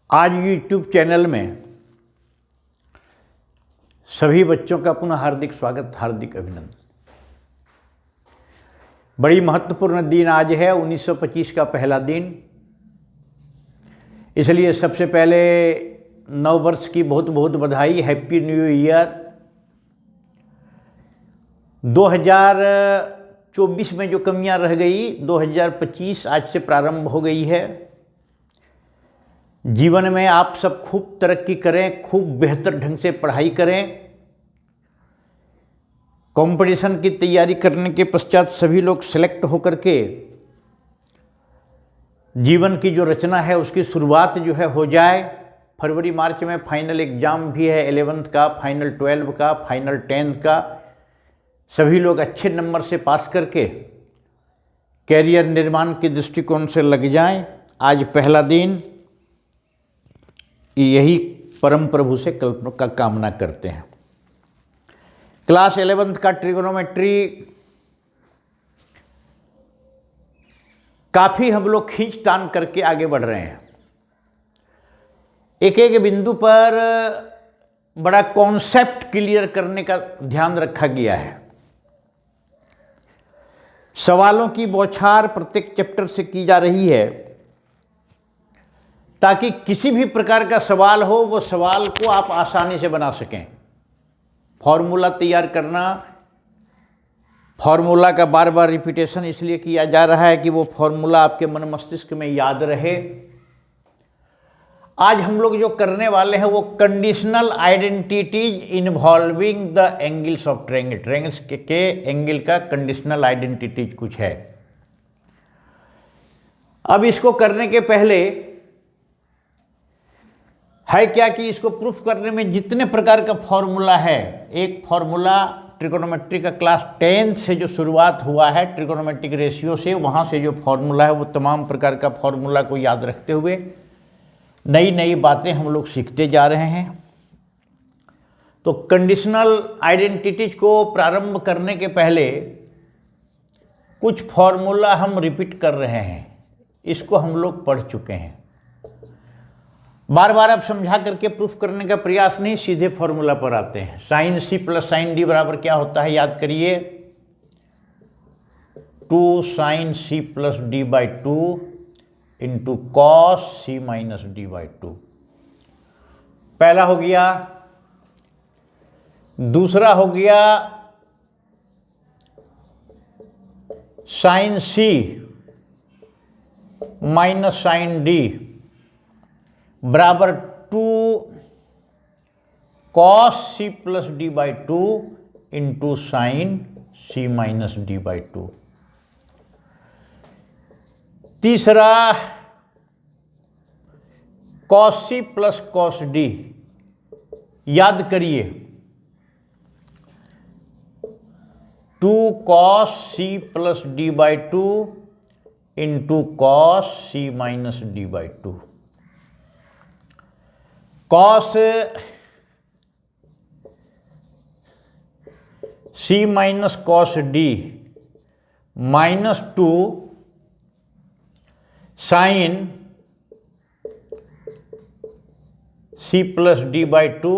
आज YouTube channel में सभी बच्चों का पुनः हार्दिक स्वागत, हार्दिक अभिनंदन। बड़ी महत्वपूर्ण दिन आज है, 1925 का पहला दिन। इसलिए सबसे पहले नव वर्ष की बहुत बहुत बधाई, हैप्पी न्यू ईयर। 2024 में जो कमियां रह गई, 2025 आज से प्रारंभ हो गई है। जीवन में आप सब खूब तरक्की करें, खूब बेहतर ढंग से पढ़ाई करें। कंपटीशन की तैयारी करने के पश्चात सभी लोग सेलेक्ट होकर के जीवन की जो रचना है उसकी शुरुआत जो है हो जाए। फरवरी मार्च में फाइनल एग्ज़ाम भी है, 11th का, फाइनल 12 का, फाइनल 10th का। सभी लोग अच्छे नंबर से पास करके कैरियर निर्माण के दृष्टिकोण से लग जाएं। आज पहला दिन, यही परम प्रभु से कल्पना का कामना करते हैं। क्लास 11th का ट्रिगोनोमेट्री काफ़ी हम लोग खींचतान करके आगे बढ़ रहे हैं। एक एक बिंदु पर बड़ा कॉन्सेप्ट क्लियर करने का ध्यान रखा गया है। सवालों की बौछार प्रत्येक चैप्टर से की जा रही है ताकि किसी भी प्रकार का सवाल हो, वो सवाल को आप आसानी से बना सकें। फॉर्मूला तैयार करना, फॉर्मूला का बार बार रिपीटेशन इसलिए किया जा रहा है कि वो फॉर्मूला आपके मन मस्तिष्क में याद रहे। आज हम लोग जो करने वाले हैं वो conditional identities involving the angles of triangle. Triangles के एंगल का कंडीशनल आइडेंटिटीज कुछ है। अब इसको करने के पहले है क्या कि इसको प्रूफ करने में जितने प्रकार का फॉर्मूला है, एक फॉर्मूला ट्रिगोनोमेट्री का क्लास 10th से जो शुरुआत हुआ है ट्रिगोनोमेट्रिक रेशियो से, वहाँ से जो फॉर्मूला है वो तमाम प्रकार का फॉर्मूला को याद रखते हुए नई नई बातें हम लोग सीखते जा रहे हैं। तो कंडीशनल आइडेंटिटीज को प्रारंभ करने के पहले कुछ फॉर्मूला हम रिपीट कर रहे हैं। इसको हम लोग पढ़ चुके हैं। बार बार अब समझा करके प्रूफ करने का प्रयास नहीं, सीधे फॉर्मूला पर आते हैं। Sine C plus sine D बराबर क्या होता है, याद करिए, 2 sine C plus D by 2 into cos C minus D by 2। पहला हो गया। दूसरा हो गया sine C minus sine D बराबर 2 cos C plus D by 2 into sine C minus D by 2। तीसरा cos C plus cos D, याद करिए 2 cos C plus D by 2 into cos C minus D by 2। Cos C minus cos D minus 2 sine C plus D by 2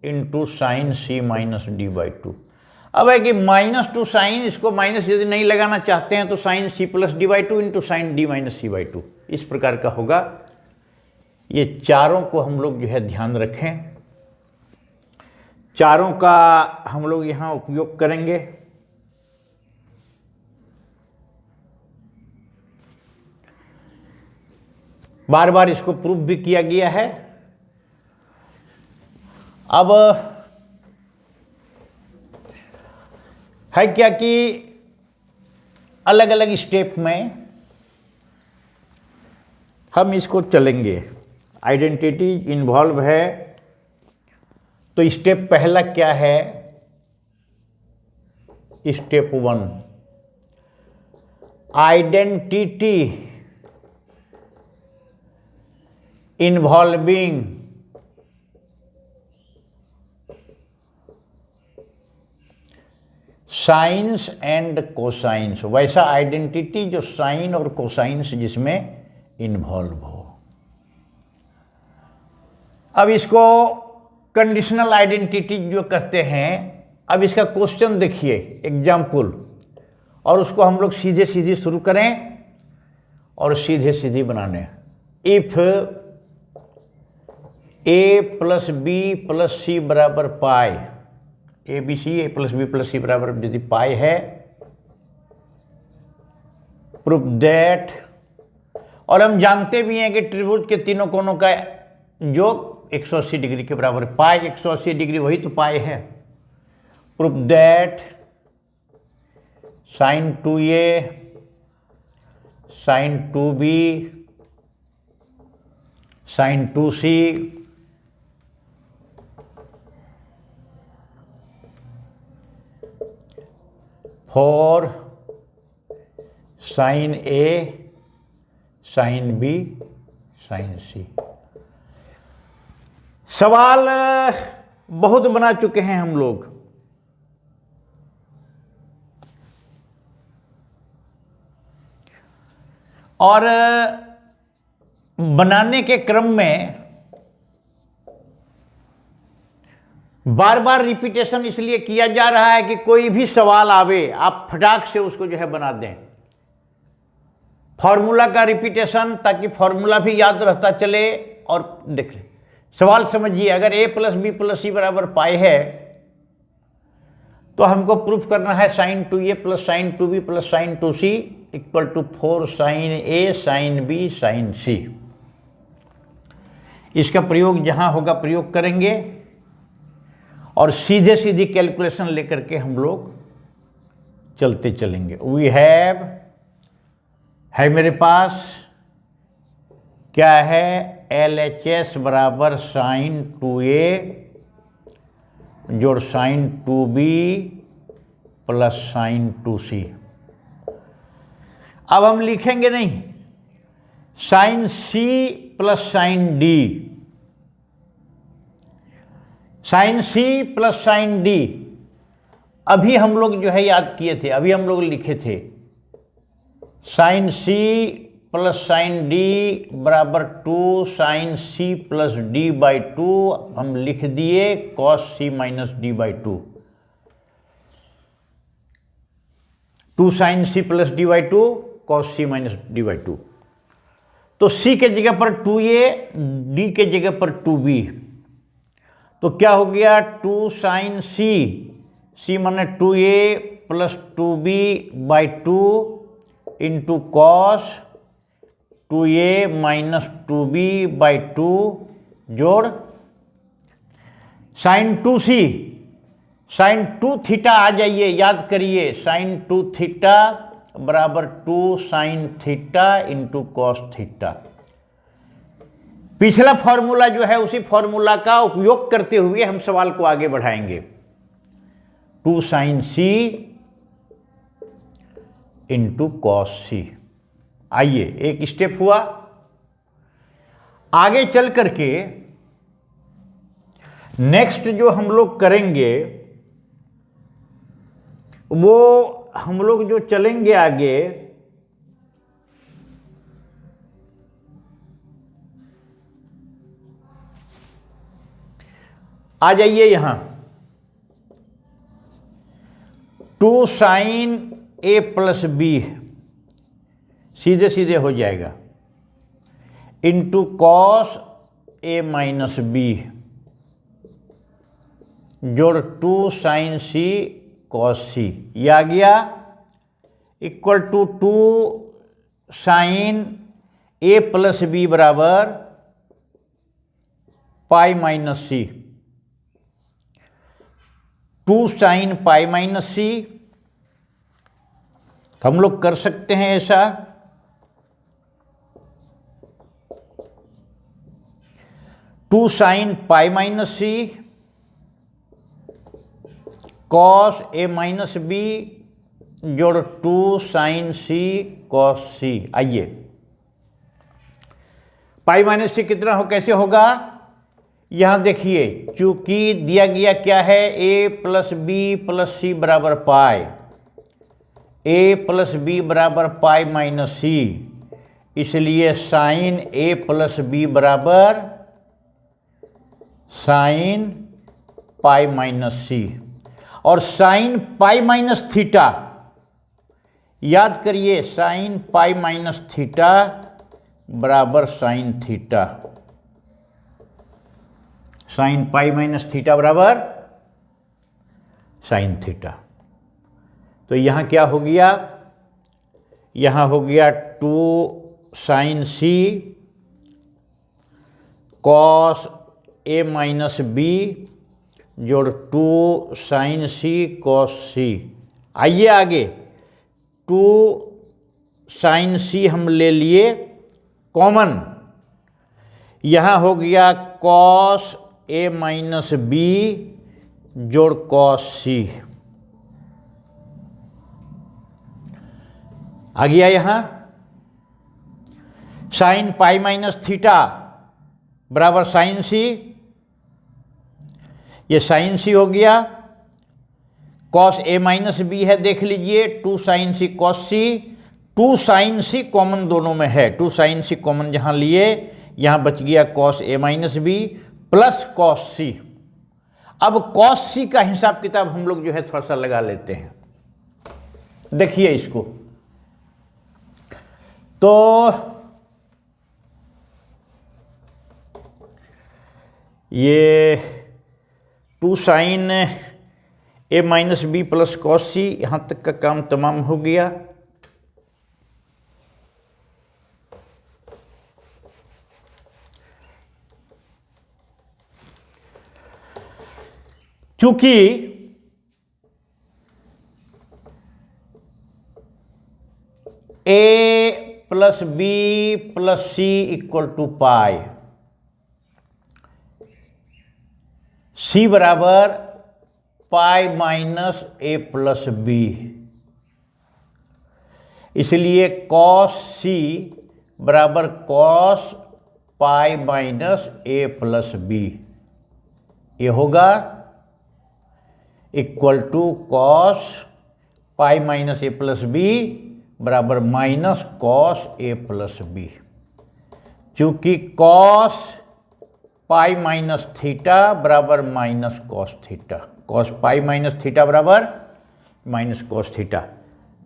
into sine C minus D by 2। अब है कि -2 sign, इसको minus यदि नहीं लगाना चाहते हैं तो sine C plus D by 2 into sine D minus C by 2, इस प्रकार का होगा। ये चारों को हम लोग जो है ध्यान रखें। चारों का हम लोग यहाँ उपयोग करेंगे। बार बार इसको प्रूफ भी किया गया है। अब है क्या कि अलग अलग स्टेप में हम इसको चलेंगे। आइडेंटिटी इन्वॉल्व है तो स्टेप पहला क्या है, step 1 identity involving science and cosines. वैसा आइडेंटिटी जो साइन और कोसाइंस जिसमें इन्वॉल्व हो। अब इसको कंडीशनल आइडेंटिटी जो कहते हैं। अब इसका क्वेश्चन देखिए, एग्जाम्पल, और उसको हम लोग सीधे सीधे शुरू करें और सीधे सीधे बनाने। If A plus B plus C बराबर pi, A B C, A plus B plus C बराबर यदि पाई है, प्रूफ दैट, और हम जानते भी हैं कि त्रिभुज के तीनों कोणों का योग 180 डिग्री के बराबर है। पाई 180 डिग्री वही तो पाई है। Proof that sine 2a sine 2b sine 2c four sine a sine b sine c। सवाल बहुत बना चुके हैं हम लोग, और बनाने के क्रम में बार बार रिपीटेशन इसलिए किया जा रहा है कि कोई भी सवाल आवे आप फटाक से उसको जो है बना दें। फॉर्मूला का रिपीटेशन, ताकि फॉर्मूला भी याद रहता चले और देख ले। सवाल समझिए, अगर a plus B plus C बराबर पाई है तो हमको प्रूफ करना है sine 2a plus sine 2b plus sine 2c equal to 4 sine a sine b sine c। इसका प्रयोग जहां होगा प्रयोग करेंगे और सीधे सीधी कैलकुलेशन लेकर के हम लोग चलते चलेंगे। वी हैव है मेरे पास क्या है, LHS बराबर साइन 2a जोड़ sign 2b plus sine 2c। अब हम लिखेंगे नहीं sine c plus sine d, sine c plus sine d अभी हम लोग जो है याद किए थे, अभी हम लोग लिखे थे sine c plus sine d बराबर 2 sine c plus d by 2, हम लिख दिए cos c minus d by 2, 2 sine c plus d by 2 cos c minus d by 2। तो c के जगह पर 2a, d के जगह पर 2b, तो क्या हो गया 2 साइन c माने 2a plus 2b by 2 into cos 2a minus 2b by 2 जोड़ साइन 2c, साइन 2 थीटा आ जाइए, याद करिए साइन 2 थीटा बराबर 2 sine theta into cos theta. पिछला फॉर्मूला जो है उसी फॉर्मूला का उपयोग करते हुए हम सवाल को आगे बढ़ाएंगे। 2 sine c into cos c। आइए एक स्टेप हुआ, आगे चल करके नेक्स्ट जो हम लोग करेंगे वो हम लोग जो चलेंगे आगे, आ जाइए यहां 2 साइन a प्लस b सीधे सीधे हो जाएगा into cos a minus b जोड़ 2 साइन c कॉस c, ये आ गया equal to 2 sine a plus b बराबर pi minus c, 2 sine pi minus c। तो हम लोग कर सकते हैं ऐसा, 2 sine pi minus c cos a minus b जोड़ 2 साइन c कॉस c। आइए पाई माइनस c कितना हो, कैसे होगा, यहां देखिए चूंकि दिया गया क्या है a plus b plus c बराबर पाई, a प्लस b बराबर पाई माइनस c, इसलिए साइन a प्लस b बराबर साइन पाई माइनस सी, और साइन पाई माइनस थीटा, याद करिए साइन पाई माइनस थीटा बराबर sine theta, sign pi minus theta बराबर sine theta. तो यहां क्या हो गया, यहां हो गया 2 sine C cos A minus B जोड़ 2 साइन सी कॉस सी। आइए आगे, 2 साइन सी हम ले लिए कॉमन, यहां हो गया कॉस ए माइनस बी जोड़ कॉस सी। आ गया यहां साइन पाई माइनस थीटा बराबर साइन सी, ये साइन सी हो गया, कॉस ए माइनस बी है, देख लीजिए 2 sine C cos C, 2 sine सी कॉमन दोनों में है, 2 साइन सी कॉमन जहां लिए यहां बच गया cos A minus B plus cos C. अब कॉस सी का हिसाब किताब हम लोग जो है थोड़ा सा लगा लेते हैं। देखिए इसको, तो ये 2 sine A minus B plus cos C, यहां तक का काम तमाम हो गया। चूंकि A plus B plus C equal to pi, C बराबर pi minus A plus B, इसलिए कॉस सी बराबर cos pi minus A plus B, ये होगा equal to cos pi minus A plus B बराबर minus cos A plus B. चूंकि cos pi minus theta बराबर minus cos theta, cos pi minus theta बराबर minus cos theta.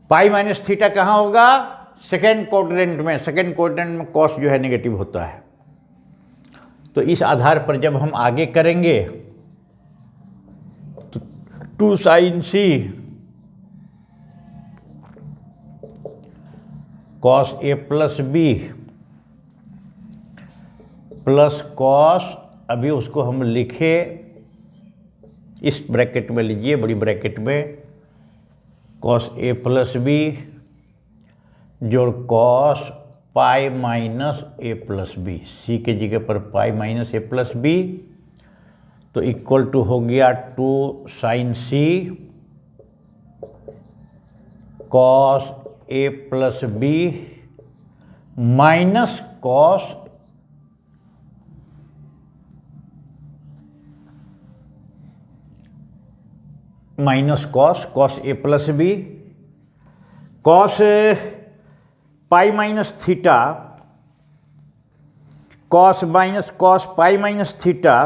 पाई minus theta कहाँ होगा, second quadrant में, second quadrant में cos जो है नेगेटिव होता है। तो इस आधार पर जब हम आगे करेंगे तो 2 sine C cos A plus B plus cos, अभी उसको हम लिखे इस ब्रैकेट में, लीजिए बड़ी ब्रैकेट में, कॉस ए प्लस बी जोड़ cos pi minus A plus B, C के जगह पर pi minus A plus B, तो इक्वल टू हो गया 2 sine C cos A plus B minus cos cos A plus B, cos pi minus theta, cos minus cos pi minus theta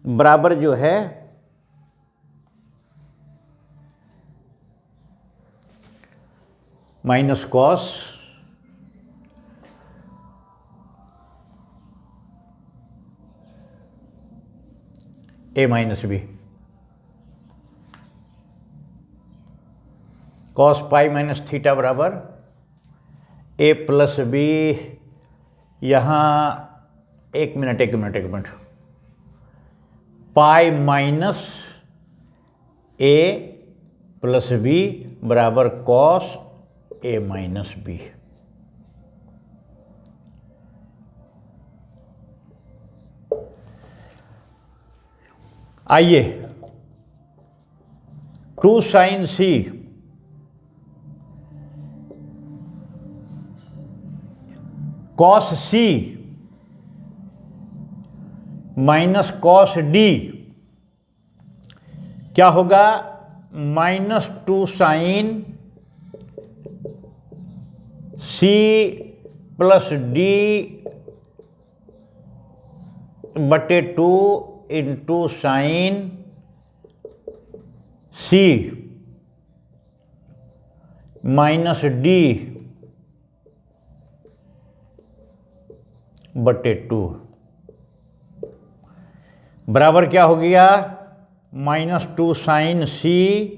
बराबर जो है minus cos A minus B, cos pi minus theta बराबर A plus B, यहाँ एक minute, pi minus A plus B बराबर cos A minus B. आइए 2 sine C cos C minus cos D क्या होगा, -2 साइन सी प्लस डी बटे 2 into sine C minus D बटे 2 बराबर क्या हो गया, -2 साइन सी,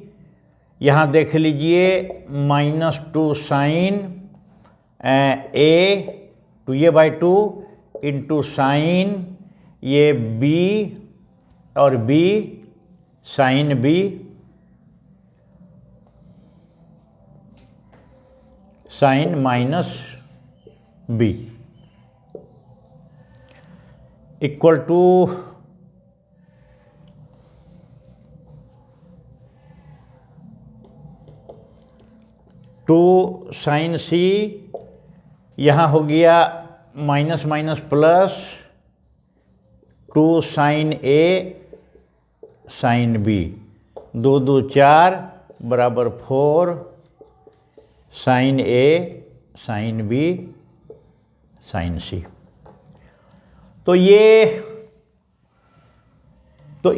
यहाँ देख लीजिए -2 sine A 2a/2 into sine ये बी और B sine B sine minus B equal to 2 sine C, यहाँ हो गया minus minus plus 2 sine A sine B, 2 2 4 बराबर 4 sine A sine B sine C. तो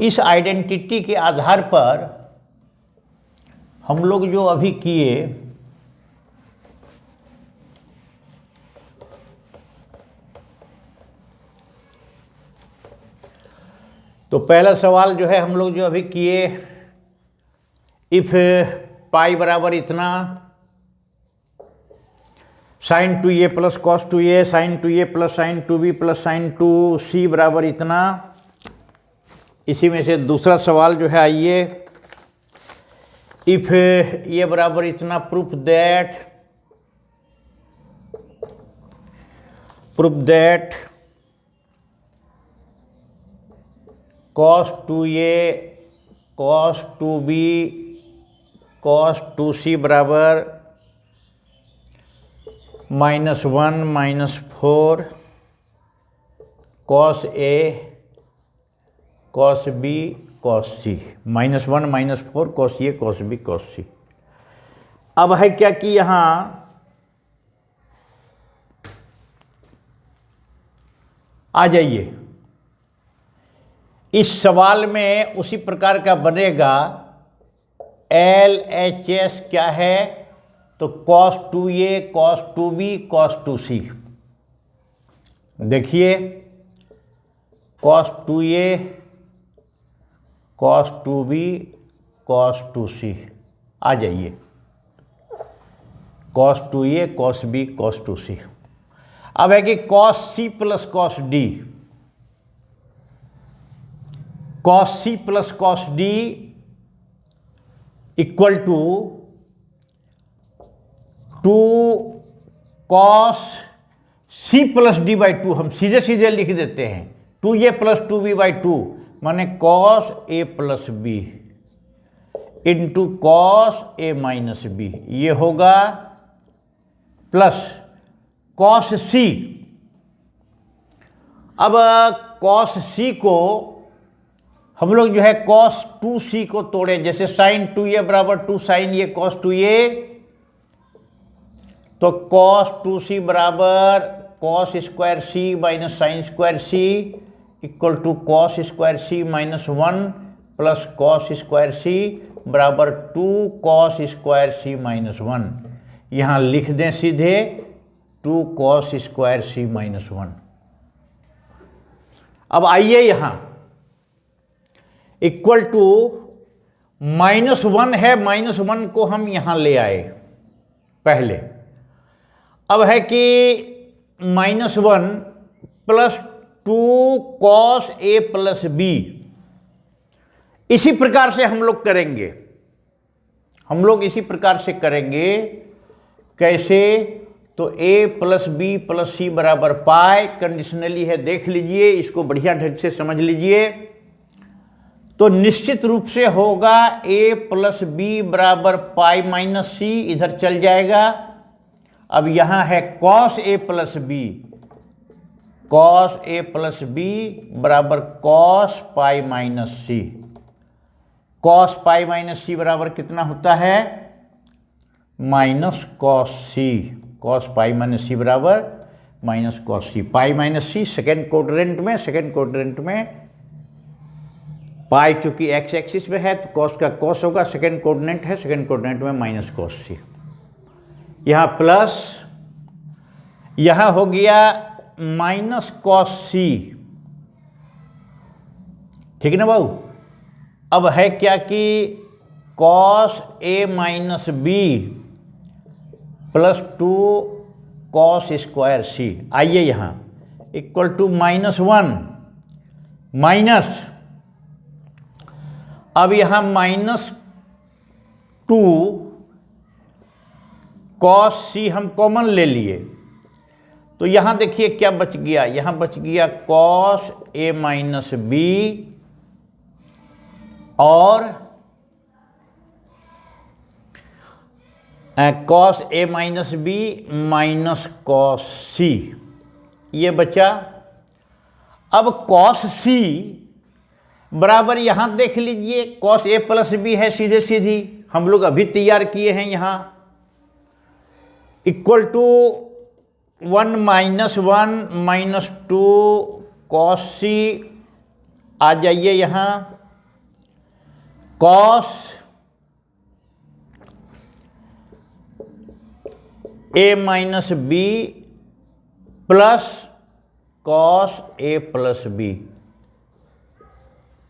इस आइडेंटिटी के आधार पर हम लोग जो अभी किए तो पहला सवाल जो है हम लोग जो अभी किए, इफ पाई बराबर इतना sine 2a plus cos 2a sine 2a plus sine 2b plus sine 2c बराबर इतना। इसी में से दूसरा सवाल जो है आइए, इफ ये बराबर इतना proof that cos 2a cos 2b cos 2c बराबर -1 -4 cos a cos b cos c, -1 -4 cos a cos b cos c। अब है क्या कि यहाँ आ जाइए, इस सवाल में उसी प्रकार का बनेगा। LHS क्या है, तो cos 2a cos 2b cos 2c। देखिए cos 2a cos 2b cos 2c आ जाइए, cos 2a cos b cos 2c। अब है कि cos c plus cos d, cos c plus cos d equal to 2 cos c plus d by 2। हम सीधे सीधे लिख देते हैं 2a प्लस 2b/2 माने cos a plus b into cos a minus b, ये होगा प्लस cos c। अब cos c को हम लोग जो है cos 2c को तोड़े, जैसे sin 2a बराबर 2 sin ये cos 2a, तो cos 2c बराबर cos square c minus sine square c equal to cos square c minus 1 plus cos square c बराबर 2 cos स्क्वायर c माइनस 1। यहाँ लिख दें सीधे 2 cos स्क्वायर c माइनस 1। अब आइए यहाँ इक्वल टू -1 है, -1 को हम यहां ले आए पहले। अब है कि -1 plus 2 cos a plus b, इसी प्रकार से हम लोग करेंगे। इसी प्रकार से करेंगे कैसे, तो a plus b plus c बराबर पाई, कंडीशनली है, देख लीजिए, इसको बढ़िया ढंग से समझ लीजिए। तो निश्चित रूप से होगा a प्लस b बराबर पाई माइनस c, इधर चल जाएगा। अब यहाँ है cos a plus b, cos a plus b बराबर cos पाई माइनस c। cos पाई माइनस c बराबर कितना होता है, माइनस cos c। cos पाई माइनस c बराबर माइनस कॉस सी, पाई माइनस सी सेकेंड क्वाड्रेंट में पाई चूंकि एक्स एक्सिस में है तो कॉस का कॉस होगा, सेकेंड कोऑर्डिनेट है, सेकेंड कोऑर्डिनेट में माइनस कॉस सी, यहाँ प्लस, यहाँ हो गया माइनस कॉस सी, ठीक है ना भाऊ। अब है क्या कि cos A minus B plus 2 cos square C, आइए यहाँ इक्वल टू -1 माइनस, अब यहाँ -2 कॉस सी हम कॉमन ले लिए, तो यहाँ देखिए क्या बच गया, यहाँ बच गया कॉस ए माइनस बी और cos A minus B minus cos C, ये बचा। अब कॉस सी बराबर यहाँ देख लीजिए कॉस ए प्लस बी है, सीधे सीधी हम लोग अभी तैयार किए हैं, यहाँ इक्वल टू 1 माइनस 2 कॉस सी, आ जाइए यहाँ cos A minus B plus cos A plus B,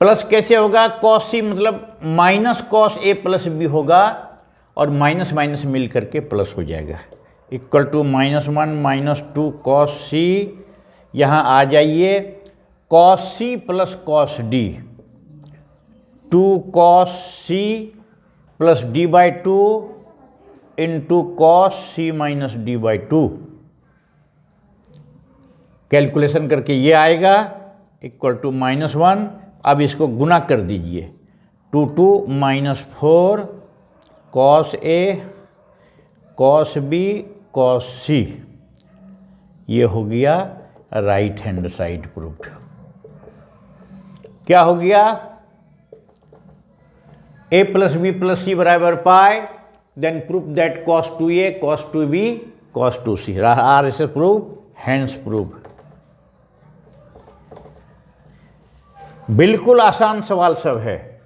plus कैसे होगा, कॉस सी मतलब minus cos A plus B होगा और माइनस माइनस मिल करके प्लस हो जाएगा, इक्वल टू -1 -2 कॉस सी, यहाँ आ जाइए cos C plus cos D, 2 cos C plus D by 2 into cos C minus D by 2, calculation करके ये आएगा इक्वल टू -1, अब इसको गुना कर दीजिए, 2 2 -4 cos A cos B cos C, ये हो गया राइट हैंड साइड प्रूफ्ड। क्या हो गया, a plus B plus C बराबर pi, then proof that cos 2a cos 2b cos 2c are is proof, hence proof. बिल्कुल आसान सवाल सब है,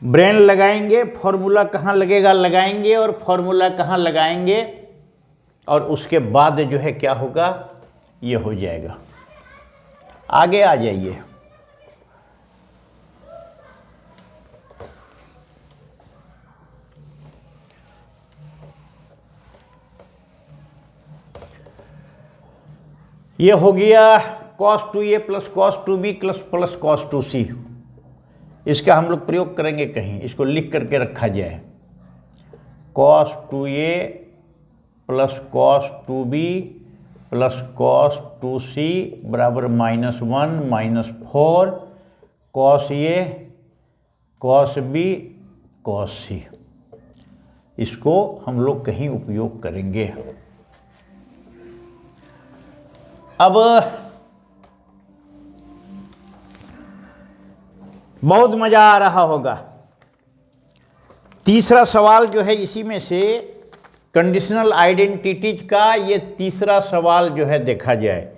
ब्रेन लगाएंगे, फॉर्मूला कहाँ लगेगा लगाएंगे, और फॉर्मूला कहाँ लगाएंगे और उसके बाद जो है क्या होगा, ये हो जाएगा। आगे आ जाइए, ये हो गया cos 2a plus cos 2b plus cos 2c, इसका हम लोग प्रयोग करेंगे कहीं, इसको लिख करके रखा जाए, cos 2a plus cos 2b plus cos 2c बराबर -1 -4 cos a cos b cos c, इसको हम लोग कहीं उपयोग करेंगे। अब बहुत मजा आ रहा होगा, तीसरा सवाल जो है इसी में से कंडीशनल आइडेंटिटीज का, ये तीसरा सवाल जो है देखा जाए,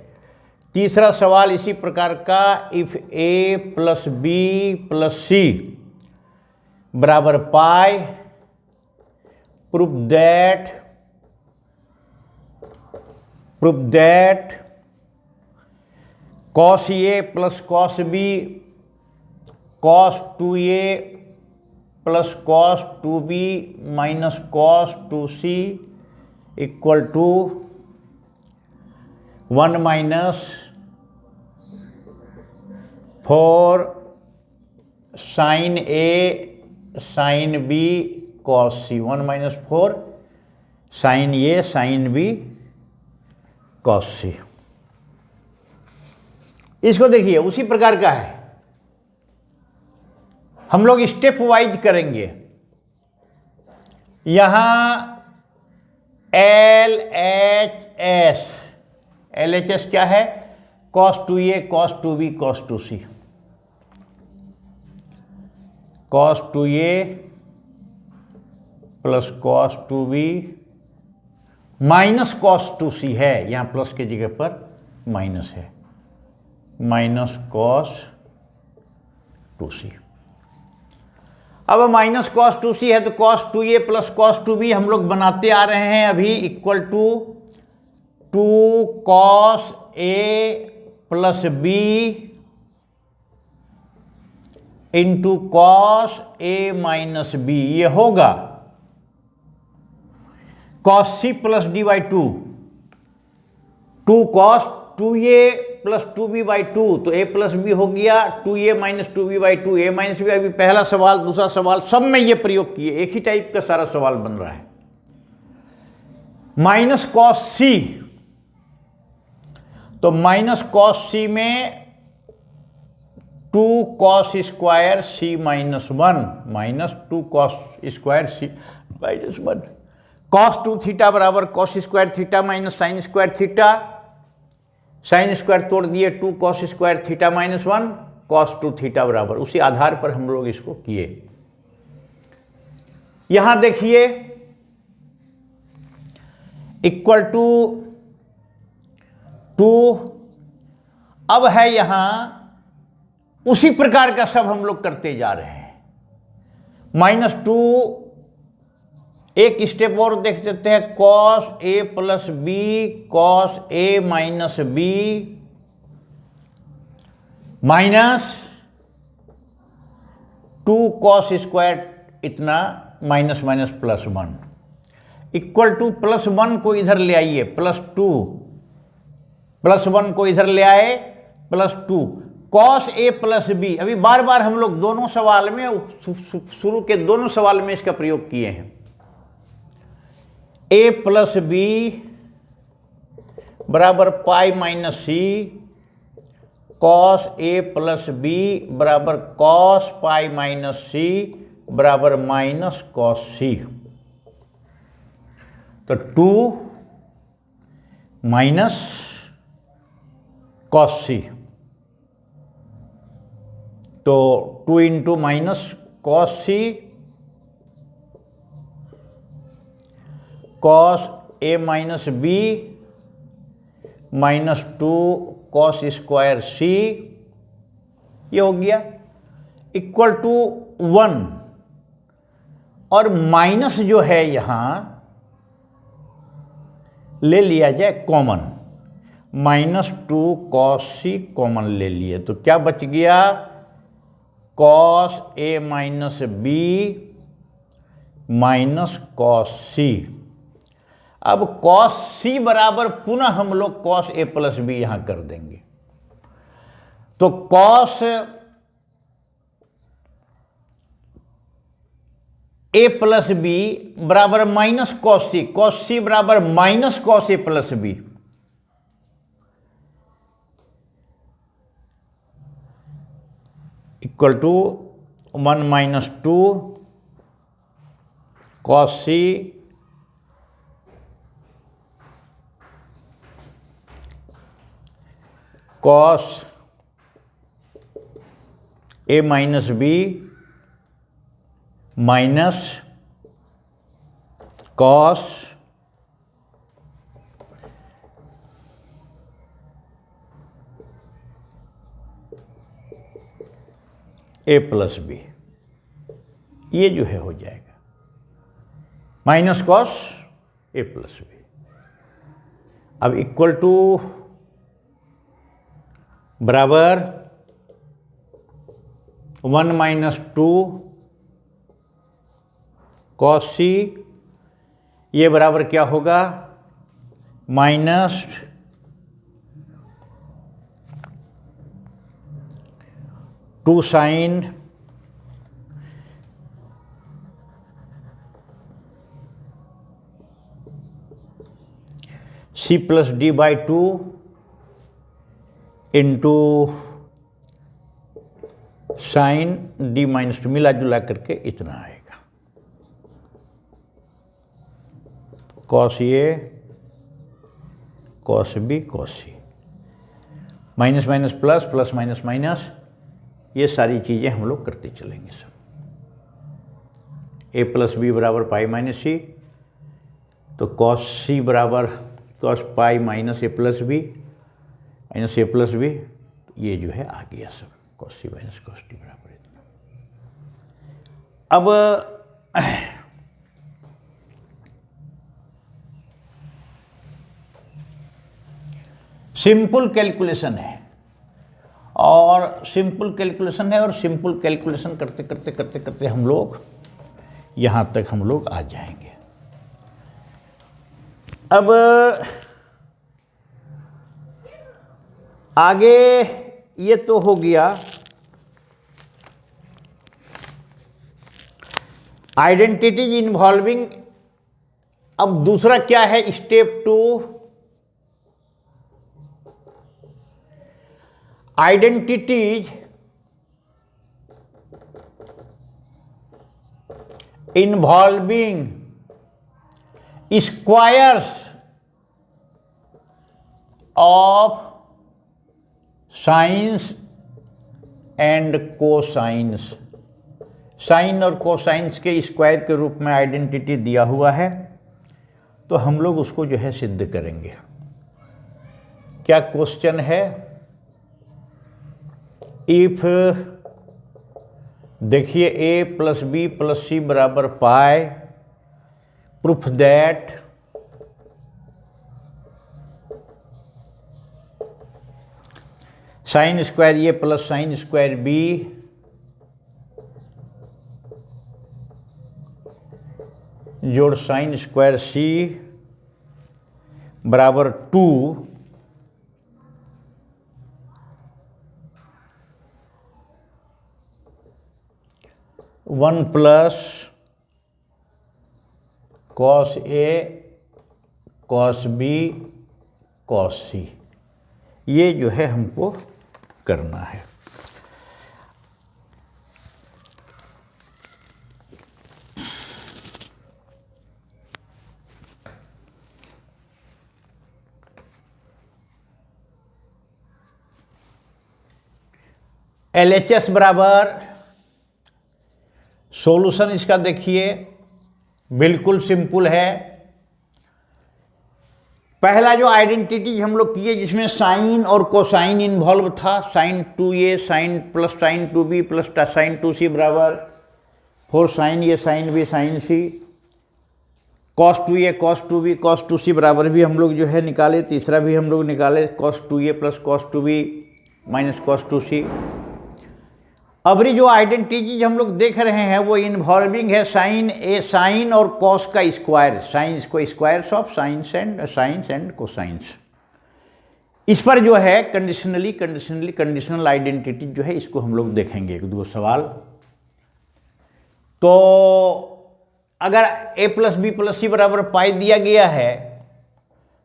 तीसरा सवाल इसी प्रकार का, if A plus B plus C बराबर pi, proof that cos a plus cos b cos 2a plus cos 2b minus cos 2c equal to 1 -4 sin a sin b cos c, 1 -4 sin a sin b cos c। इसको देखिए उसी प्रकार का है, हम लोग step wise करेंगे। यहां LHS क्या है, cos 2a cos 2b cos 2c, cos 2a plus cos 2b minus cos 2c है, यहाँ प्लस के जगह पर माइनस है, माइनस कॉस 2c। अब माइनस कॉस 2c है तो cos 2a plus cos 2b हम लोग बनाते आ रहे हैं अभी, equal to 2 cos a plus b into cos a minus b, ये होगा cos c plus d by 2 cos 2a plus 2b by 2, तो a प्लस b हो गया 2a minus 2b by 2, a minus b। अभी पहला सवाल दूसरा सवाल सब में ये प्रयोग किए, एक ही टाइप का सारा सवाल बन रहा है। माइनस कॉस c, तो माइनस कॉस c में 2 cos square c minus 1 minus 2 cos square c minus 1, cos 2 theta बराबर cos square theta minus sine square theta, sine square तोड़ दिए 2 cos square theta minus 1 cos 2 theta बराबर, उसी आधार पर हम लोग इसको किए। यहां देखिए इक्वल टू 2, अब है यहां उसी प्रकार का सब हम लोग करते जा रहे हैं। -2, एक स्टेप और देख सकते हैं, cos a plus B cos a minus B minus 2 cos square इतना minus minus plus 1 equal to +1 को इधर ले आइए +2, +1 को इधर ले आए +2 कॉस a प्लस बी। अभी बार बार हम लोग दोनों सवाल में, शुरू के दोनों सवाल में इसका प्रयोग किए हैं। a प्लस बी बराबर pi minus C cos a plus B बराबर कॉस पाई माइनस सी बराबर माइनस कॉस सी, तो 2 माइनस कॉस सी, तो 2 into minus cos C cos a minus B minus 2 cos square C, ये हो गया equal to 1, और minus जो है यहां ले लिया जाए कॉमन, -2 कॉस सी कॉमन ले लिए, तो क्या बच गया cos a minus B minus cos C. अब कॉस सी बराबर पुनः हम लोग कॉस a प्लस बी यहां कर देंगे, तो कॉस a प्लस बी बराबर माइनस कॉस सी बराबर minus cos a plus B, equal to 1 minus 2 cos C cos a minus B minus cos a plus B, ये जो है हो जाएगा minus cos a plus B. अब equal to बराबर 1 minus 2 cos C, ये बराबर क्या होगा minus 2 sine C plus D by 2 into sine D minus 2, मिला जुला करके इतना आएगा cos A cos B cos C, minus minus plus plus minus minus, ये सारी चीज़ें हम लोग करते चलेंगे सब। a प्लस बी बराबर पाई माइनस सी तो कॉस सी बराबर cos pi minus A plus B, ये जो है आ गया सब, cos C minus cos T बराबर इतना। अब सिंपल कैलकुलेशन है, और सिंपल कैलकुलेशन करते हम लोग यहाँ तक हम लोग आ जाएंगे। अब आगे ये तो हो गया आइडेंटिटीज इन्वॉल्विंग। अब दूसरा क्या है, step 2, identities involving squares of sines and cosines. Sine और कोसाइंस के स्क्वायर के रूप में आइडेंटिटी दिया हुआ है, तो हम लोग उसको जो है सिद्ध करेंगे। क्या क्वेश्चन है, इफ देखिए a plus B plus C बराबर pi, proof that sine square A plus sine square B जोड़ साइन स्क्वायर सी बराबर 2, 1 plus cos A cos B cos C, ये जो है हमको करना है। LHS बराबर सॉल्यूशन इसका देखिए बिल्कुल सिंपल है। पहला जो आइडेंटिटी हम लोग किए जिसमें साइन और कोसाइन इन्वॉल्व था, sine 2a sine plus sine 2b plus sine 2c बराबर 4 sine A sine b sine c, cos 2a cos 2b cos 2c बराबर भी हम लोग जो है निकाले। तीसरा भी हम लोग निकाले cos 2a plus cos 2b minus cos 2c। अबरी जो आइडेंटिटीज हम लोग देख रहे हैं वो इन्वॉल्विंग है साइन और कॉस का स्क्वायर, साइंस को squares of sines and cosines. इस पर जो है कंडीशनल आइडेंटिटी जो है इसको हम लोग देखेंगे एक दो सवाल। तो अगर a plus B plus C बराबर पाई दिया गया है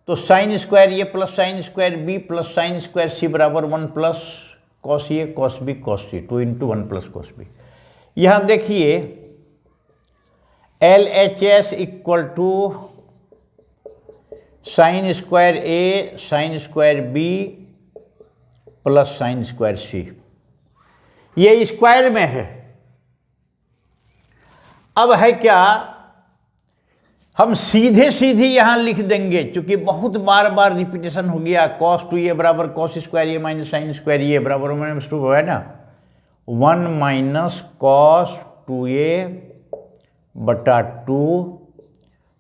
तो sine square A plus sine square B plus sine square C बराबर 1 plus cos A cos B cos C, 2 into 1 plus cos B. यहाँ देखिए LHS equal to sine square A sine square B plus sine square C, ये square में है। अब है क्या, हम सीधे यहां लिख देंगे, चूंकि बहुत बार रिपीटेशन हो गया। कॉस 2a बराबर cos square A minus sine square A बराबर -2 है ना, 1 माइनस कॉस 2a बटा 2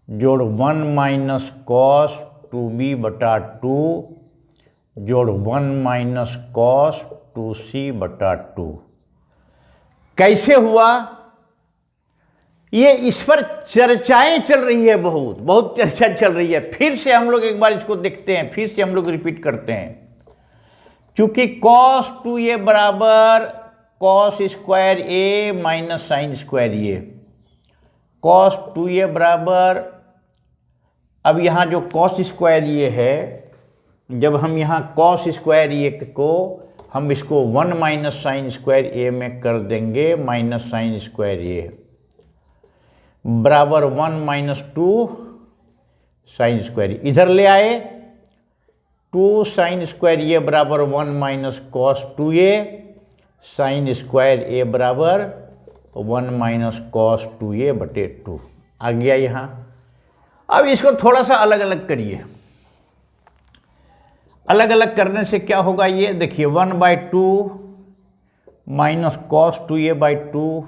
जोड़ 1 माइनस कॉस 2b बटा 2 जोड़ 1 माइनस कॉस 2c बटा 2। कैसे हुआ ये, इस पर चर्चाएं चल रही है, बहुत चर्चा चल रही है। फिर से हम लोग एक बार इसको देखते हैं, फिर से हम लोग रिपीट करते हैं। क्योंकि cos 2a बराबर कॉस स्क्वायर ए माइनस साइन स्क्वायर ए, cos 2a बराबर, अब यहाँ जो cos स्क्वायर ए है, जब हम यहाँ cos स्क्वायर ए को हम इसको 1 माइनस साइन स्क्वायर ए में कर देंगे माइनस साइन स्क्वायर ए बराबर 1 माइनस 2 साइन स्क्वायर, इधर ले आए 2 साइन स्क्वायर ए बराबर 1 minus cos 2a sine square A बराबर 1 माइनस कॉस 2a बटे 2 आ गया यहाँ। अब इसको थोड़ा सा अलग अलग करिए। अलग अलग करने से क्या होगा, ये देखिए 1/2 माइनस कॉस 2a/2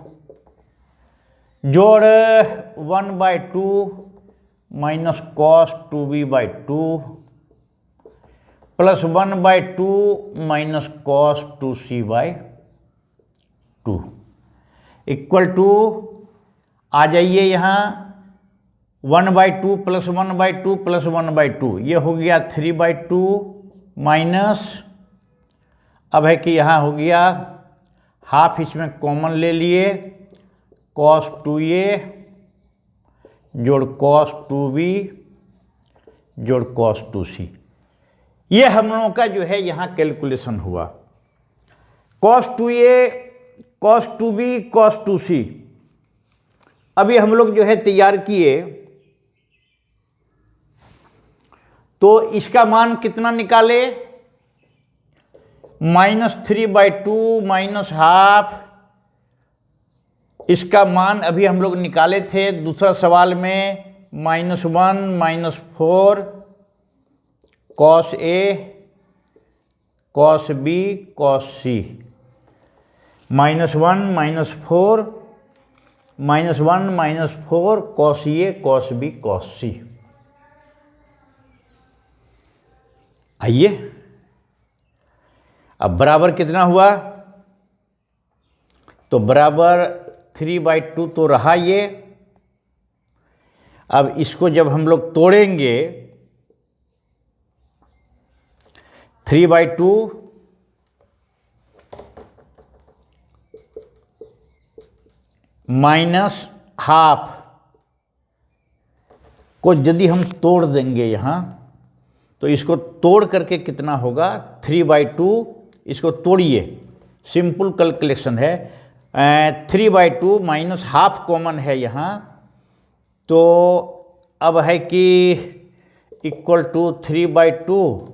जोड़ 1/2 minus cos 2b/2 plus 1/2 minus cos 2c/2 equal to, आ जाइए यहाँ 1/2 प्लस 1/2 प्लस 1/2, ये हो गया 3/2 माइनस, अब है कि यहाँ हो गया हाफ, इसमें कॉमन ले लिए, cos 2a जोड़ cos 2b जोड़ cos 2c। ये हम लोगों का जो है यहाँ कैलकुलेशन हुआ। cos 2a cos 2b cos 2c अभी हम लोग जो है तैयार किए, तो इसका मान कितना निकाले, -3/2 माइनस हाफ, इसका मान अभी हम लोग निकाले थे दूसरा सवाल में, -1 -4 cos a cos b cos c, -1 -4 -1 -4 cos a cos b cos c। आइए अब बराबर कितना हुआ, तो बराबर 3/2 तो रहा ये। अब इसको जब हम लोग तोड़ेंगे, 3/2 माइनस हाफ को यदि हम तोड़ देंगे यहाँ, तो इसको तोड़ करके कितना होगा, 3/2, इसको तोड़िए, सिंपल कैलकुलेशन है, 3/2 माइनस हाफ कॉमन है यहाँ, तो अब है कि इक्वल टू 3/2,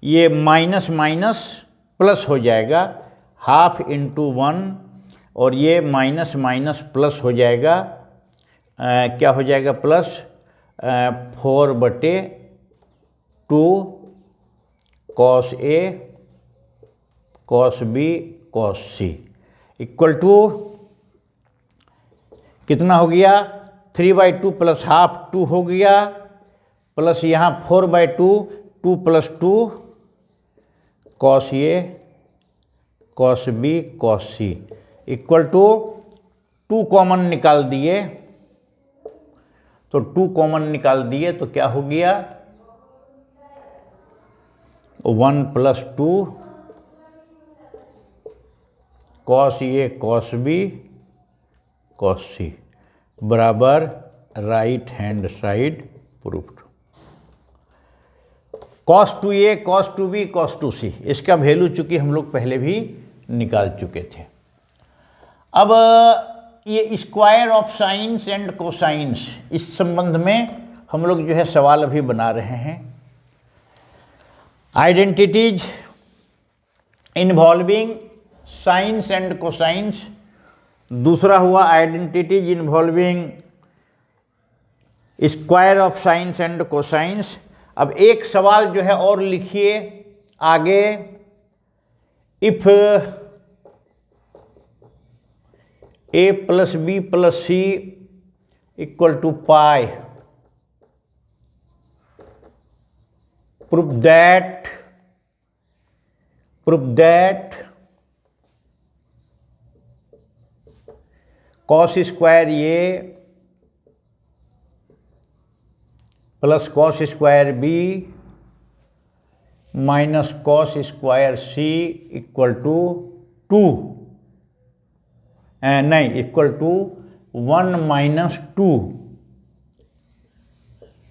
ये माइनस माइनस प्लस हो जाएगा, हाफ इंटू 1, और ये माइनस माइनस प्लस हो जाएगा, क्या हो जाएगा plus 4/2 cos a cos b cos c equal to कितना हो गया, 3/2 प्लस हाफ 2 हो गया, प्लस यहाँ 4/2 2 + 2 cos a cos b cos c equal to 2 common निकाल दिए, तो 2 कॉमन निकाल दिए तो क्या हो गया, 1 + 2 cos a cos b cos c बराबर right hand side proofed. cos 2a cos 2b cos 2c इसका वैल्यू चूंकि हम लोग पहले भी निकाल चुके थे। अब ये square of sines and cosines, इस संबंध में हम लोग जो है सवाल अभी बना रहे हैं। Identities involving science and cosines, दूसरा हुआ identities involving square of sines and cosines. अब एक सवाल जो है और लिखिए आगे, if a + b + c = π, prove that cos square a plus cos square b minus cos square c = 2, नहीं equal to 1 - 2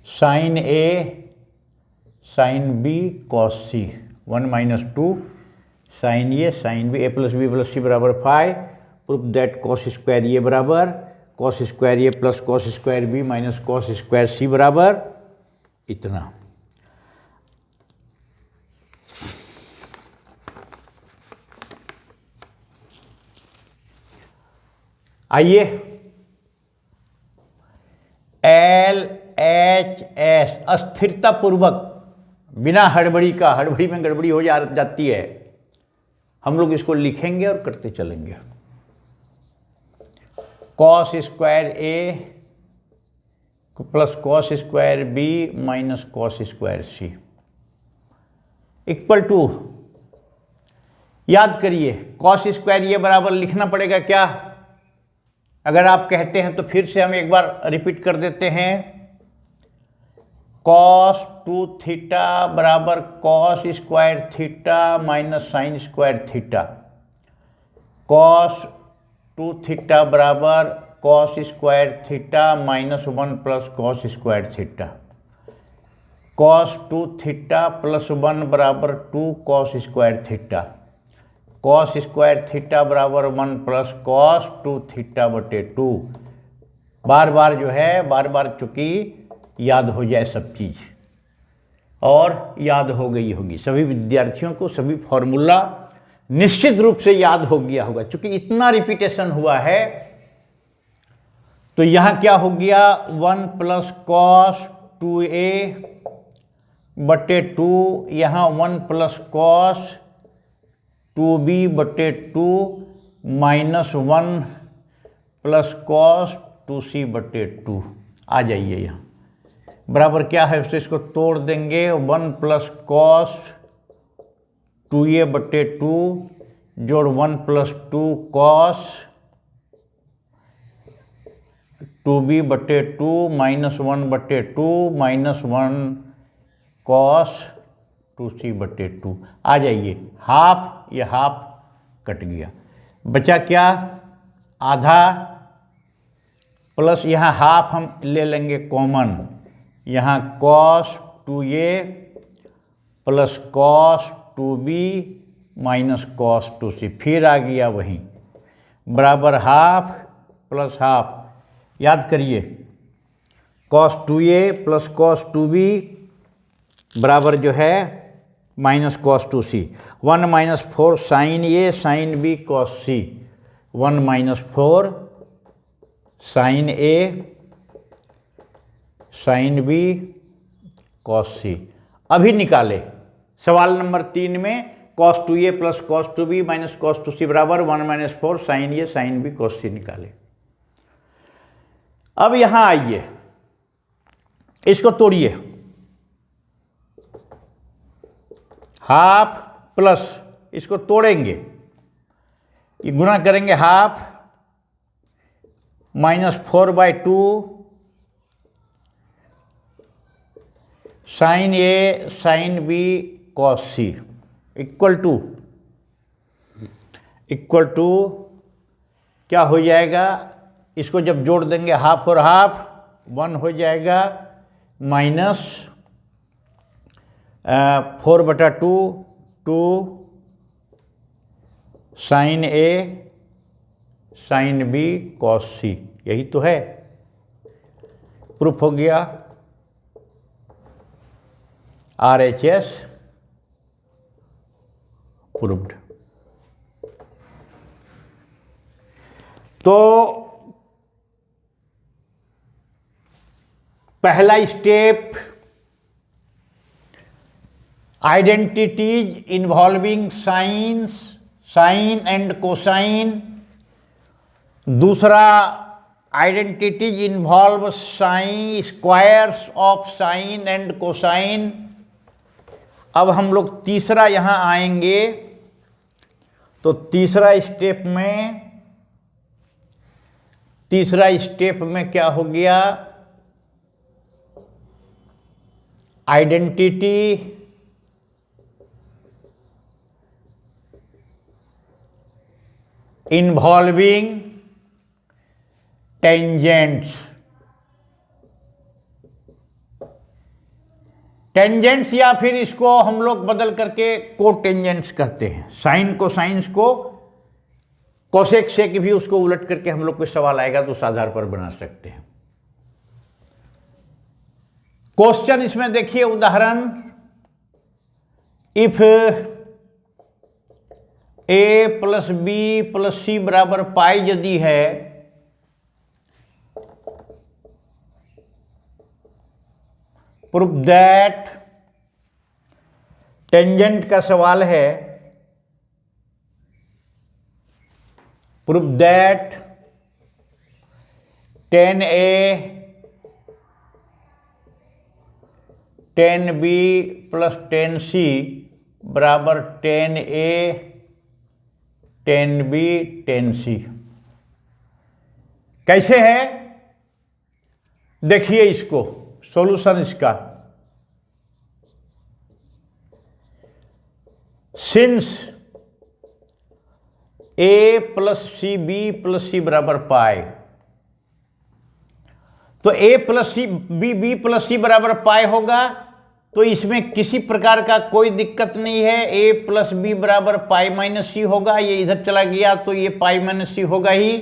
sin a sin b cos c, 1 - 2 sin a sin b, a + b + c बराबर 5। Proof that cos square A बराबर cos square A plus cos square b minus cos square c बराबर इतना। आइए, LHS अस्थिरता पूर्वक, बिना हड़बड़ी का, हड़बड़ी में गड़बड़ी हो जाती है, हम लोग इसको लिखेंगे और करते चलेंगे। Cos square A plus cos square B minus cos square C equal to, याद करिए कॉस स्क्वायर ये बराबर लिखना पड़ेगा क्या? अगर आप कहते हैं तो फिर से हम एक बार रिपीट कर देते हैं। कॉस 2 थीटा बराबर cos square theta minus sine square theta. Cos 2 theta बराबर cos square theta minus 1 plus cos square theta. Cos 2 theta plus 1 बराबर 2 cos square theta. Cos square theta बराबर 1 प्लस कॉस 2 थीटा बटे 2। बार बार जो है, बार बार चूँकि याद हो जाए सब चीज़, और याद हो गई होगी सभी विद्यार्थियों को, सभी फॉर्मूला निश्चित रूप से याद हो गया होगा। चूँकि इतना रिपीटेशन हुआ है तो यहाँ क्या हो गया, 1 प्लस कॉस 2a बटे 2, यहाँ 1 प्लस कॉस 2b बटे 2 माइनस 1 प्लस कॉस 2c बटे 2। आ जाइए यहाँ बराबर क्या है, उससे इसको तोड़ देंगे। 1 प्लस कॉस 2a बटे 2 जोड़ 1 प्लस 2 कॉस 2b बटे 2 माइनस 1 बटे 2 माइनस 1 कॉस 2c बटे 2। आ जाइए, हाफ, ये हाफ कट गया, बचा क्या, आधा, प्लस यहाँ हाफ हम ले लेंगे कॉमन, यहाँ cos 2a plus cos 2b minus cos 2c, फिर आ गया वहीं बराबर हाफ प्लस हाफ। याद करिए cos 2a plus cos 2b बराबर जो है minus cos 2c। 1 minus 4 sine A sine B cos c। 1 minus 4 sine A sine B cos c। अभी निकाले सवाल नंबर 3 में cos 2a plus cos 2b minus cos 2c बराबर 1 minus 4 sine A sine B cos c निकाले। अब यहां आइए, इसको तोड़िए, हाफ प्लस इसको तोड़ेंगे, ये गुना करेंगे, half minus 4/2 sine A sine B cos C equal to क्या हो जाएगा, इसको जब जोड़ देंगे हाफ और हाफ 1 हो जाएगा, minus 4/2 2 sine A sine B cos सी। यही तो है, प्रूफ हो गया, RHS प्रूव्ड। तो पहला step, identities involving sines, sine and cosine. दूसरा, identities involve sine, squares of sine and cosine. अब हम लोग तीसरा यहां आएंगे, तो तीसरा स्टेप में क्या हो गया, आइडेंटिटी इन्वॉल्विंग टेंजेंट्स। टेंजेंट्स या फिर इसको हम लोग बदल करके कोटेंजेंट्स कहते हैं। साइन को साइंस को कोसेक सेक भी उसको उलट करके हम लोग को सवाल आएगा तो उस आधार पर बना सकते हैं। क्वेश्चन इसमें देखिए, उदाहरण, if A plus B plus C बराबर पाई यदि है, प्रूफ दैट, टेंजेंट का सवाल है, proof that tan A tan B plus tan C बराबर tan A tan B tan C। कैसे है देखिए इसको, सॉल्यूशन इसका। Since A plus C B plus C बराबर पाई, तो A plus C B plus C बराबर पाई होगा, तो इसमें किसी प्रकार का कोई दिक्कत नहीं है। A प्लस B बराबर पाई माइनस सी होगा, ये इधर चला गया तो ये पाई माइनस सी होगा ही।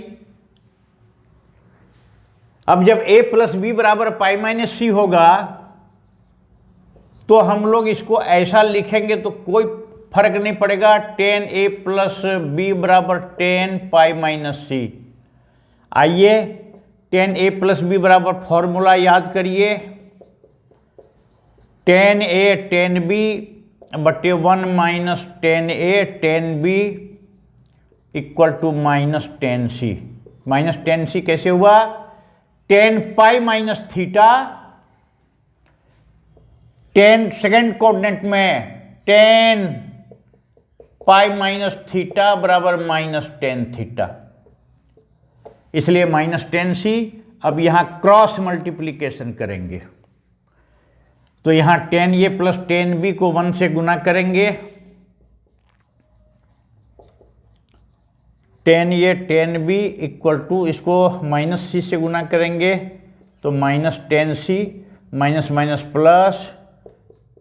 अब जब A प्लस B बराबर पाई माइनस सी होगा तो हम लोग इसको ऐसा लिखेंगे तो कोई फर्क नहीं पड़ेगा। tan A प्लस B बराबर tan पाई माइनस सी। आइए tan A प्लस B बराबर फॉर्मूला याद करिए, tan A tan B बटे 1 minus tan A tan B equal to minus tan C। Minus tan C कैसे हुआ? tan pi minus theta, tan second coordinate में tan pi minus theta बराबर minus tan theta, इसलिए minus tan C। अब यहां cross multiplication करेंगे तो यहां tan A plus tan B को 1 से गुना करेंगे, tan A tan B equal to इसको माइनस C से गुना करेंगे तो minus tan C minus minus plus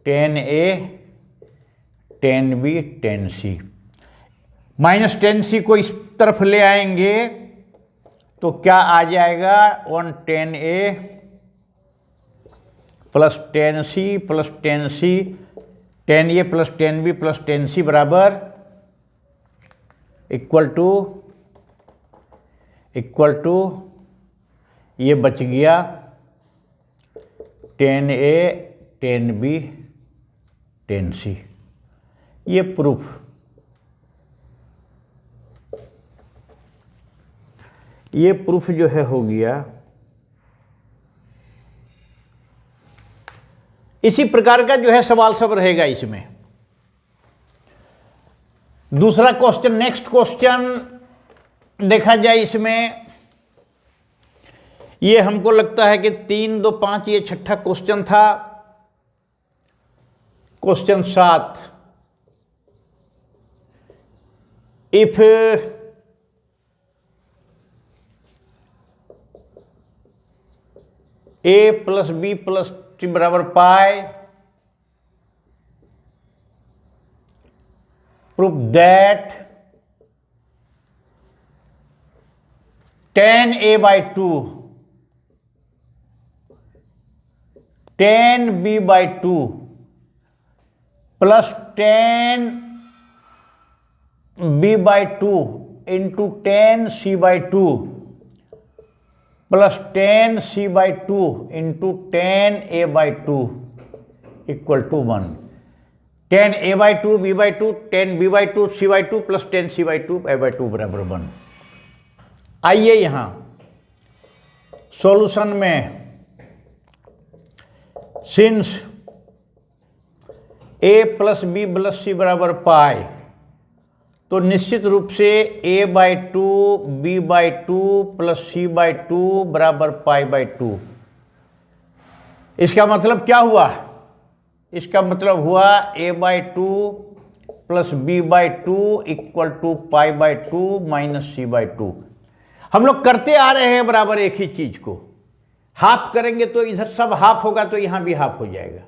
tan A tan B tan C। Minus tan C को इस तरफ ले आएंगे तो क्या आ जाएगा? 1 tan A plus tan C plus tan C, tan A plus tan B plus tan C बराबर equal to ये बच गया tan A tan B tan C। ये प्रूफ, ये प्रूफ जो है हो गया। इसी प्रकार का जो है सवाल सब रहेगा इसमें। दूसरा क्वेश्चन, नेक्स्ट क्वेश्चन देखा जाए इसमें, ये हमको लगता है कि 3, 2, 5 ये छठा क्वेश्चन था। Question 7, if A plus B plus C बराबर pi, proof that tan A by 2 tan B by 2 plus tan B by 2 into tan C by 2 plus tan C by 2 into tan A by 2 equal to 1। tan A by 2 B by 2 tan B by 2 C by 2 plus tan C by 2 A by 2 बराबर 1। आइए यहां solution में, since A plus B plus C बराबर पाई, तो निश्चित रूप से A by 2 B by 2 plus C by 2 बराबर पाई बाई 2। इसका मतलब क्या हुआ? इसका मतलब हुआ A by 2 plus B by 2 equal to pi by 2 minus C by 2। हम लोग करते आ रहे हैं बराबर एक ही चीज को। हाफ करेंगे तो इधर सब हाफ होगा तो यहां भी हाफ हो जाएगा।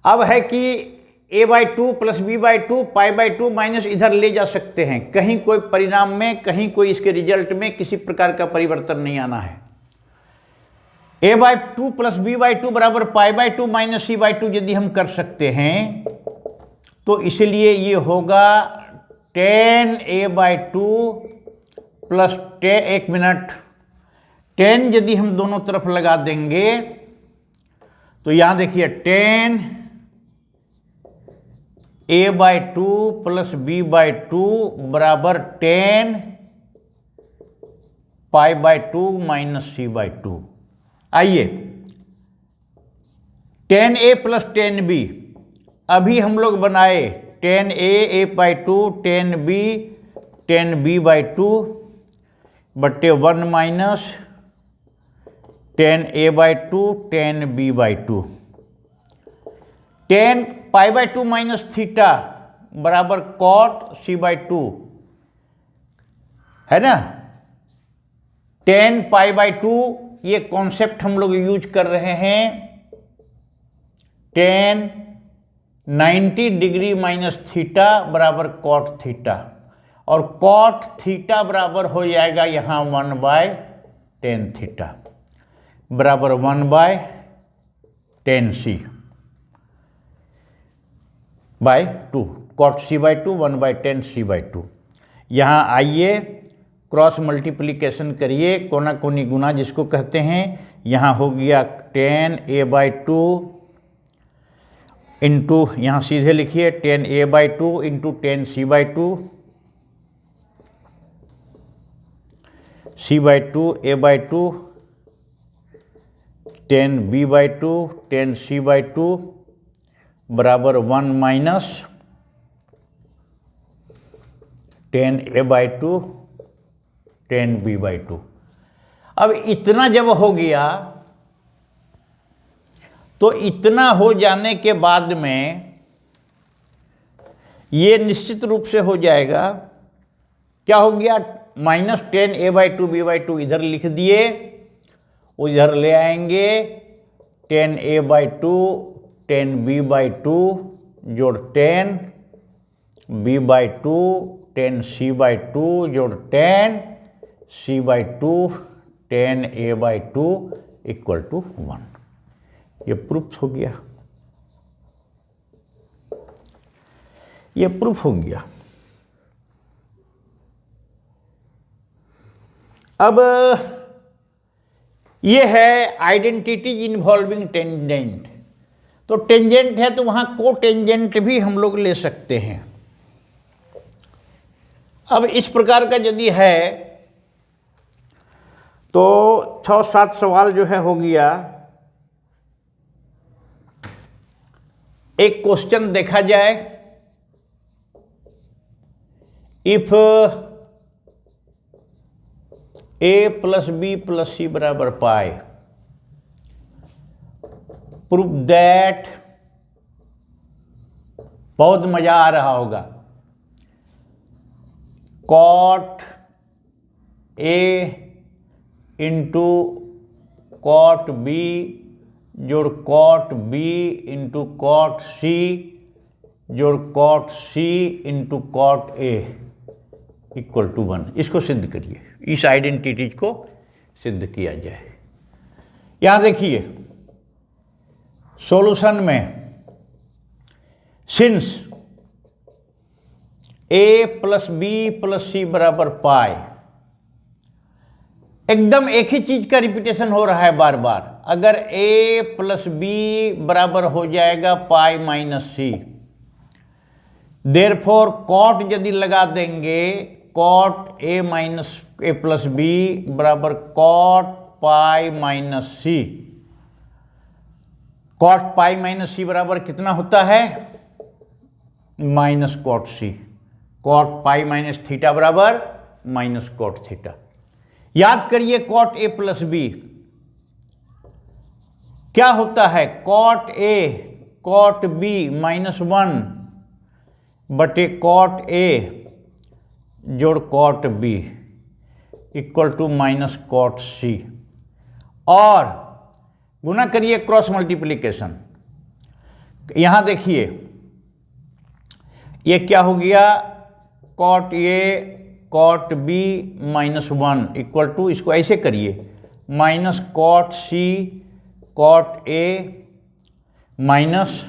अब है कि A by 2 plus B by 2 pi by 2 minus इधर ले जा सकते हैं, कहीं कोई परिणाम में, कहीं कोई इसके रिजल्ट में किसी प्रकार का परिवर्तन नहीं आना है। A by 2 plus B by 2 बराबर पाई बाई 2 माइनस C बाई 2 यदि हम कर सकते हैं तो इसलिए ये होगा tan A by 2 plus tan यदि हम दोनों तरफ लगा देंगे तो यहां देखिए टेन a/2 प्लस b/2 बराबर टेन π/2 माइनस c/2। आइए टेन ए प्लस टेन बी, अभी हम लोग बनाए टेन a/2 टेन b/2 बट्टे 1 minus tan a/2 tan b/2। Tan π/2 minus theta बराबर कॉट c/2 है ना। टेन π/2 ये कॉन्सेप्ट हम लोग यूज कर रहे हैं। टेन 90 डिग्री माइनस थीटा बराबर कॉट थीटा, और कॉट थीटा बराबर हो जाएगा यहां 1/10 थीटा बराबर 1/10c/2 कॉट c/2 1/10c/2। यहां आइए क्रॉस मल्टीप्लिकेशन करिए, कोना कोनी गुना जिसको कहते हैं। यहां हो गया टेन a/2 इंटू, यहाँ सीधे लिखिए ten a/2 into ten c/2 a/2 tan b/2 ten c/2 बराबर 1 minus tan a/2 tan b/2। अब इतना जब हो गया तो इतना हो जाने के बाद में ये निश्चित रूप से हो जाएगा, क्या हो गया, माइनस टेन a/2 b/2 इधर लिख दिए, उधर ले आएंगे टेन a/2 टेन b/2 जोड़ टेन b/2 टेन c/2 जोड़ ten c/2 ten a/2 equal to 1। ये प्रूफ हो गया, ये प्रूफ हो गया। अब ये है आइडेंटिटीज इन्वॉल्विंग टेंजेंट। तो टेंजेंट है तो वहां को टेंजेंट भी हम लोग ले सकते हैं। अब इस प्रकार का यदि है तो 6-7 सवाल जो है हो गया। एक क्वेश्चन देखा जाए, if a plus B plus C बराबर पाई, प्रूव दैट, बहुत मजा आ रहा होगा, cot a into cot B जोड़ cot B into cot C जोड़ cot C into cot A equal to 1। इसको सिद्ध करिए, इस आइडेंटिटीज को सिद्ध किया जाए। यहां देखिए सॉल्यूशन में, since a plus B plus C बराबर पाई, एकदम एक ही चीज का रिपीटेशन हो रहा है बार बार। अगर a प्लस बी बराबर हो जाएगा pi minus C, therefore cot यदि लगा देंगे, cot a minus A plus B बराबर cot pi minus C. Cot pi minus C बराबर कितना होता है, minus cot C. Cot pi minus theta बराबर माइनस कॉट थीटा। याद करिए कॉट ए प्लस बी क्या होता है, cot A cot B minus 1 बटे कॉट ए जोड़ cot B equal to minus cot C. और गुना करिए क्रॉस मल्टीप्लिकेशन। यहां देखिए ये क्या हो गया, cot A cot B minus 1 equal to, इसको ऐसे करिए, minus cot C cot A minus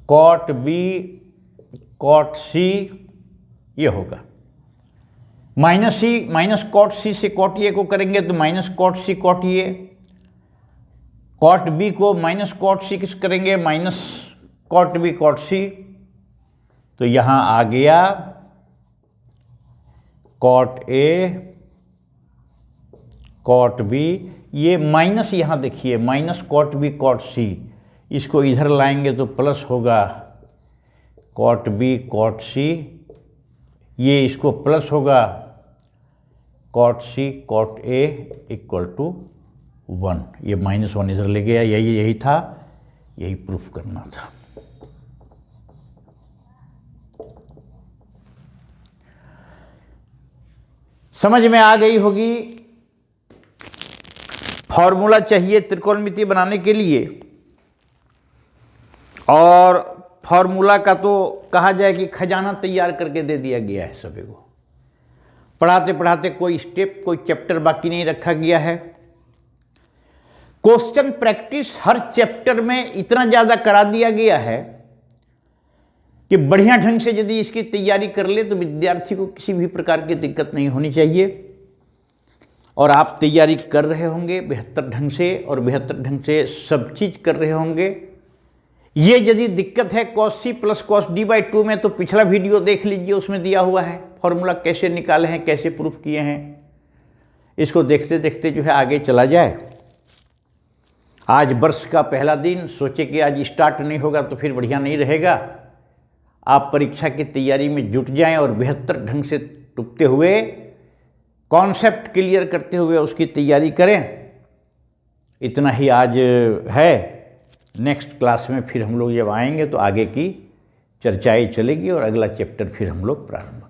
cot B cot C, ये होगा minus C minus cot C से कॉट ए को करेंगे तो minus cot C cot A, cot B को माइनस कॉट सी किस करेंगे, minus cot B cot C. तो यहां आ गया कॉट ए कॉट बी, ये माइनस यहां देखिए माइनस कॉट बी कॉट सी, इसको इधर लाएंगे तो प्लस होगा कॉट बी कॉट सी, ये इसको प्लस होगा cot C cot A equal to 1। ये -1 इधर ले गया, यही था, यही प्रूफ करना था। समझ में आ गई होगी। फॉर्मूला चाहिए त्रिकोणमिति बनाने के लिए, और फॉर्मूला का तो कहा जाए कि खजाना तैयार करके दे दिया गया है सभी को। पढ़ाते पढ़ाते कोई स्टेप कोई चैप्टर बाकी नहीं रखा गया है। क्वेश्चन प्रैक्टिस हर चैप्टर में इतना ज़्यादा करा दिया गया है कि बढ़िया ढंग से यदि इसकी तैयारी कर ले तो विद्यार्थी को किसी भी प्रकार की दिक्कत नहीं होनी चाहिए। और आप तैयारी कर रहे होंगे बेहतर ढंग से, और बेहतर ढंग से सब चीज़ कर रहे होंगे। ये यदि दिक्कत है cos c plus cos d/2 में, तो पिछला वीडियो देख लीजिए, उसमें दिया हुआ है फॉर्मूला कैसे निकाले हैं, कैसे प्रूफ किए हैं। इसको देखते देखते जो है आगे चला जाए। आज वर्ष का पहला दिन, सोचे कि आज स्टार्ट नहीं होगा तो फिर बढ़िया नहीं रहेगा। आप परीक्षा की तैयारी में जुट जाएं और बेहतर ढंग से टुकते हुए, कॉन्सेप्ट क्लियर करते हुए उसकी तैयारी करें। इतना ही आज है। नेक्स्ट क्लास में फिर हम लोग जब आएंगे तो आगे की चर्चाएं चलेगी और अगला चैप्टर फिर हम लोग प्रारंभ